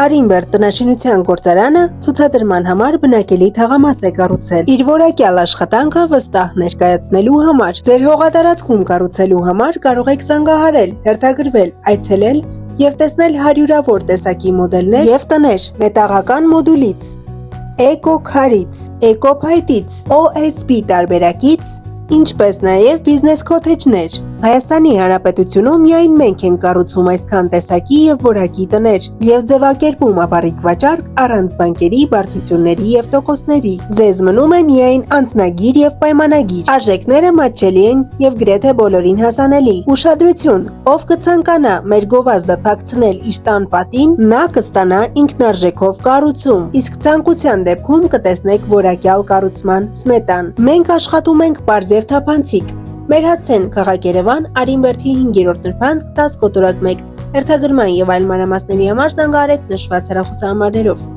Արինբերտ տնաշինության գործարանը ցուցադրման համար բնակելի թաղամաս է կառուցել։ Իր որակյալ աշխատանքը վստահ ներկայացնելու համար։ Ձեր հողատարածքում կառուցելու համար կարող եք զանգահարել, հերթագրվել, այցելել եւ տեսնել հարյուրավոր տեսակի մոդելներ եւ տներ մետաղական մոդուլից, էկոքարից, էկոփայտից, OSB տարբերակից, ինչպես նաև բիզնես քոթեջներ։ Հայաստանի Հանրապետությունում միայն մենք ենք կառուցում այսքան տեսակի եւ որակի տներ եւ ձևակերպում ապառիկ վաճառք առանց բանկերի, բարդությունների եւ տոկոսների։ Ձեզ մնում է միայն անձնագիր եւ պայմանագիր։ Արժեքները մատչելի են եւ գրեթե բոլորին հասանելի։ Ուշադրություն, ով կցանկանա մեր գովազդը փակցնել իր տան պատին, նա կստանա ինքնարժեքով կառուցում, իսկ ցանկության դեպքում կտեսնեք որակյալ կառուցման սմետան։ Մենք աշխատում ենք պարզ եւ թափանցիկ։ Մեր հասցեն քաղաք Երևան, Արինբերտի 5-րդ նրբանցք 10 կոտորակ 1, հերթագրման եւ այլ մանրամասների համար զանգահարեք նշված հեռախոսահամարներով։